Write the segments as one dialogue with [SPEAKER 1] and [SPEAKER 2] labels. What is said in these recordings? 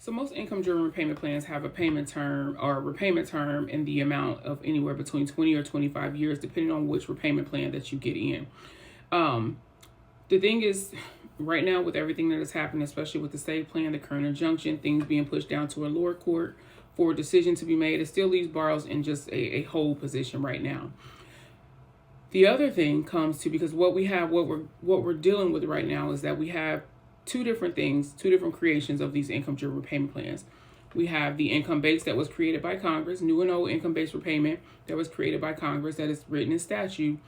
[SPEAKER 1] So most income-driven repayment plans have a payment term or repayment term in the amount of anywhere between 20 or 25 years, depending on which repayment plan that you get in. The thing is, right now with everything that has happened, especially with the SAVE plan, the current injunction, things being pushed down to a lower court for a decision to be made, it still leaves borrowers in just a hold position right now. The other thing comes to, because what we're dealing with right now is that we have two different things, two different creations of these income-driven repayment plans. We have the income-based that was created by Congress, new and old income-based repayment that was created by Congress that is written in statute.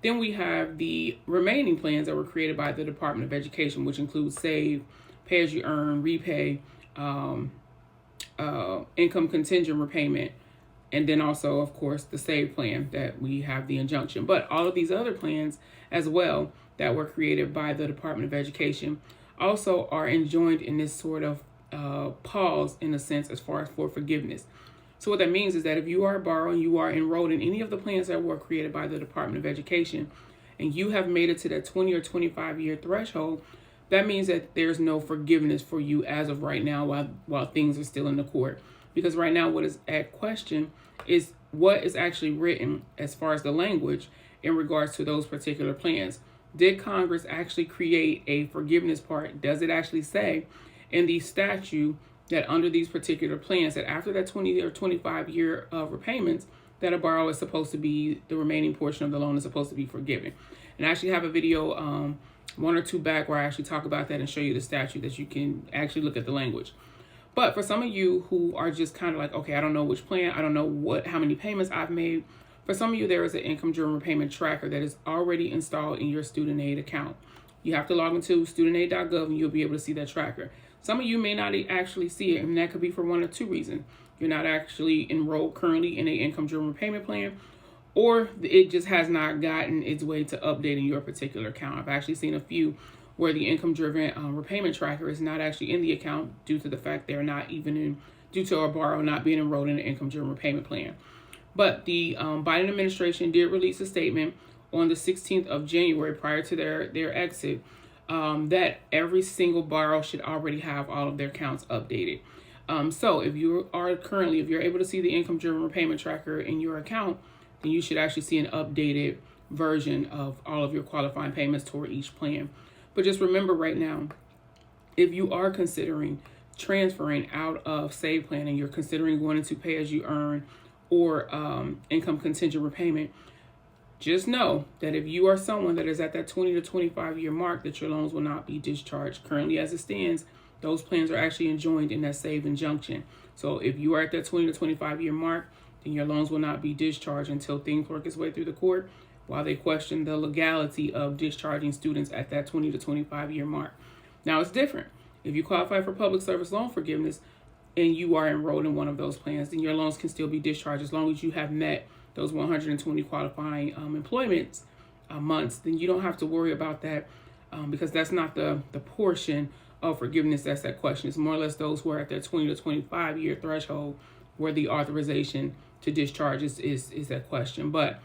[SPEAKER 1] Then we have the remaining plans that were created by the Department of Education, which includes SAVE, pay-as-you-earn, repay, income contingent repayment, and then also, of course, the SAVE plan that we have the injunction. But all of these other plans as well that were created by the Department of Education also are enjoined in this sort of pause, in a sense, as far as for forgiveness. So what that means is that if you are a borrower and you are enrolled in any of the plans that were created by the Department of Education, and you have made it to that 20 or 25 year threshold, that means that there's no forgiveness for you as of right now while things are still in the court. Because right now what is at question is what is actually written as far as the language in regards to those particular plans. Did Congress actually create a forgiveness part? Does it actually say in the statute that under these particular plans, that after that 20 or 25 year of repayments, that a borrower is supposed to be, the remaining portion of the loan is supposed to be forgiven? And I actually have a video, one or two back, where I actually talk about that and show you the statute that you can actually look at the language. But for some of you who are just kind of like, okay, I don't know which plan, I don't know how many payments I've made. For some of you, there is an income-driven repayment tracker that is already installed in your student aid account. You have to log into studentaid.gov and you'll be able to see that tracker. Some of you may not actually see it, and that could be for one or two reasons. You're not actually enrolled currently in an income-driven repayment plan, or it just has not gotten its way to updating your particular account. I've actually seen a few where the income-driven repayment tracker is not actually in the account due to the fact they're not even due to a borrower not being enrolled in an income-driven repayment plan. But the Biden administration did release a statement on the 16th of January prior to their exit that every single borrower should already have all of their accounts updated. So if you're able to see the income-driven repayment tracker in your account, then you should actually see an updated version of all of your qualifying payments toward each plan. But just remember right now, if you are considering transferring out of SAVE plan and you're considering going into pay-as-you-earn or income contingent repayment, just know that if you are someone that is at that 20 to 25 year mark, that your loans will not be discharged. Currently, as it stands, those plans are actually enjoined in that SAVE injunction. So if you are at that 20 to 25 year mark, then your loans will not be discharged until things work its way through the court, while they question the legality of discharging students at that 20 to 25 year mark. Now, it's different. If you qualify for public service loan forgiveness and you are enrolled in one of those plans, then your loans can still be discharged as long as you have met those 120 qualifying employment months. Then you don't have to worry about that because that's not the portion of forgiveness that's at question. It's more or less those who are at their 20 to 25 year threshold where the authorization to discharge is at question. But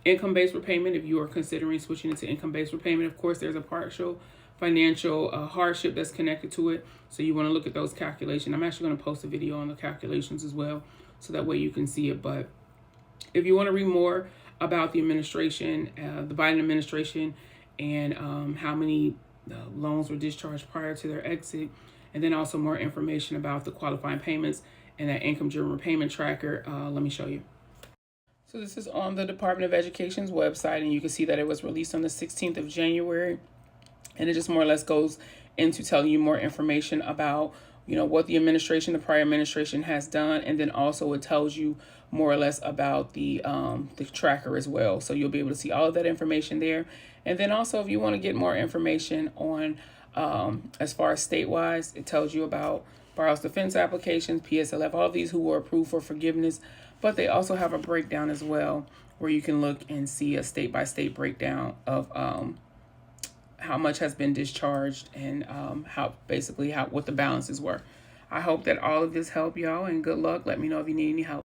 [SPEAKER 1] income-based repayment, if you are considering switching into income-based repayment, of course, there's a partial financial hardship that's connected to it. So you want to look at those calculations. I'm actually going to post a video on the calculations as well, so that way you can see it. But if you want to read more about the administration, the Biden administration, and how many loans were discharged prior to their exit, and then also more information about the qualifying payments and that income-driven repayment tracker, let me show you. So this is on the Department of Education's website, and you can see that it was released on the 16th of January. And it just more or less goes into telling you more information about, what the prior administration has done. And then also it tells you more or less about the tracker as well. So you'll be able to see all of that information there. And then also, if you want to get more information on, as far as state-wise, it tells you about borrower's defense applications, PSLF, all of these who were approved for forgiveness. But they also have a breakdown as well, where you can look and see a state-by-state breakdown of how much has been discharged and what the balances were. I hope that all of this helped y'all, and good luck. Let me know if you need any help.